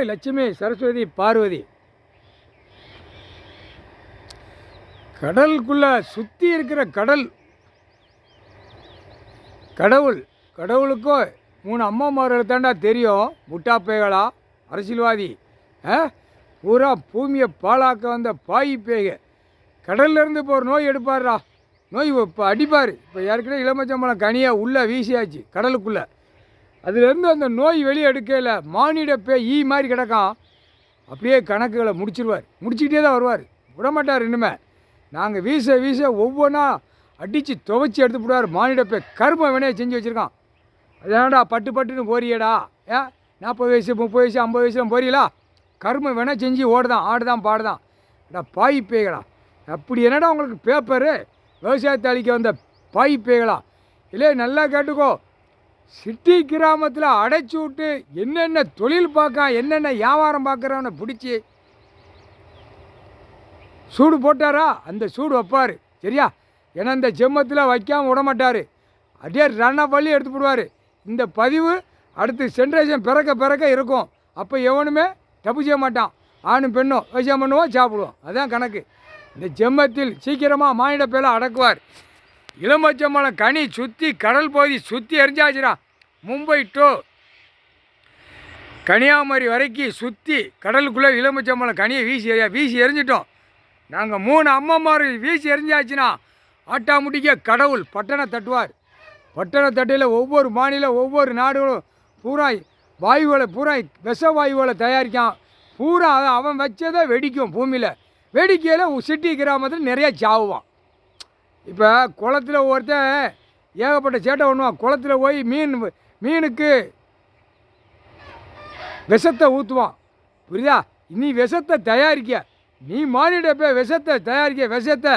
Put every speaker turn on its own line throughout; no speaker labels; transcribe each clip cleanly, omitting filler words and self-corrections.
லட்சுமி, சரஸ்வதி, பார்வதி. கடலுக்குள்ளே சுற்றி இருக்கிற கடவுளுக்கும் 3 அம்மாமார்கள் தாண்டா தெரியும். முட்டாப்பேகளா அரசியல்வாதி, பூரா பூமியை பாழாக்க வந்த பாய் பேக. கடல்லேருந்து இப்போ ஒரு நோய் எடுப்பார்ரா, நோய் இப்போ அடிப்பார். இப்போ ஏற்கனவே இளமச்சம்பழம் கனியாக உள்ளே வீசியாச்சு கடலுக்குள்ளே. அதுலேருந்து அந்த நோய் வெளியே எடுக்கல. மானிட பேய் மாதிரி கிடக்கான். அப்படியே கணக்குகளை முடிச்சுக்கிட்டே தான் வருவார், விடமாட்டார். இன்னுமே நாங்கள் வீச ஒவ்வொன்றா அடித்து துவைச்சி எடுத்து போடுவார். மானிட பேய் கருமை வினையை செஞ்சு வச்சுருக்கான். அதான்டா பட்டுன்னு போறியடா, 40 வயசு 30 வயசு 50 வயசுலாம் போறீங்களா? கருமை வினை செஞ்சு ஆடுதான் பாடுதான். பாய் பேய்களா, அப்படி என்னடா உங்களுக்கு பேப்பரு? விவசாயத்தை அழிக்க வந்த பாய் பேய்களா? இல்லை, நல்லா கேட்டுக்கோ. சிட்டி கிராமத்தில் அடைச்சி விட்டு என்னென்ன தொழில் பார்க்க, என்னென்ன வியாபாரம் பார்க்குறவனை பிடிச்சி சூடு போட்டாரா, அந்த சூடு வைப்பார். சரியா? ஏன்னா இந்த ஜெம்மத்தில் வைக்காமல் விடமாட்டார். அப்படியே பள்ளி எடுத்து போடுவார். இந்த பதிவு அடுத்து ஜென்ரேஷன் பிறக்க இருக்கும். அப்போ எவனுமே தப்பு செய்ய மாட்டான். ஆணும் பெண்ணும் விவசாயம் பண்ணுவோம், சாப்பிடுவோம். அதுதான் கணக்கு. இந்த ஜெம்மத்தில் சீக்கிரமாக மானிட பேரை அடக்குவார். இளமச்சம்பழம் கனி சுற்றி கடல் பகுதி சுற்றி எரிஞ்சாச்சுடா. மும்பை டு கன்னியாகுமரி வரைக்கும் சுற்றி கடலுக்குள்ளே இளமச்சம்பழம் கனியை வீசி எரிஞ்சிட்டோம். நாங்கள் 3 அம்மாமார் வீசி எரிஞ்சாச்சுன்னா ஆட்டாமுட்டிக்க கடவுள் பட்டணை தட்டுவார். பட்டணை தட்டையில் ஒவ்வொரு மாநிலம் ஒவ்வொரு நாடுகளும் பூரா விஷ வாயுகளை தயாரிக்கான். பூரா அவன் வச்சதை வெடிக்கும். பூமியில் வெடிக்கையில் சிட்டி கிராமத்தில் நிறையா சாவுவான். இப்போ குளத்தில் ஒருத்தன் ஏகப்பட்ட சேட்டை பண்ணுவான். குளத்தில் போய் மீனுக்கு விஷத்தை ஊற்றுவான். புரியுதா? நீ விஷத்தை தயாரிக்க, நீ மானிட பேய் விஷத்தை தயாரிக்க, விஷத்தை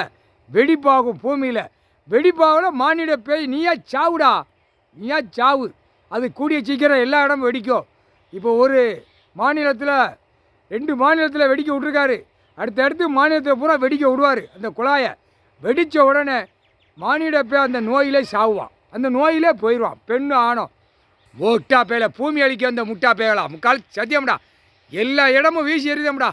வெடிப்பாகும். பூமியில் வெடிப்பாகல மானிட பேய் நீயா சாவு. அது கூடிய சீக்கிரம் எல்லா இடமும் வெடிக்கும். இப்போ ஒரு மாநிலத்தில் 2 மாநிலத்தில் வெடிக்க விட்ருக்காரு. அடுத்தடுத்து மாநிலத்தில் பூரா வெடிக்க விடுவார். அந்த குழாயை வெடித்த உடனே மானிட பேய் அந்த நோயிலே சாவுவான். அந்த நோயிலே போயிடுவான். பெண்ணு ஆணும் முட்டா பேயில பூமி அழிக்க அந்த முட்டா பேயலாம் முக்கால் சத்தியம்டா. எல்லா இடமும் வீசி எறிதம்டா.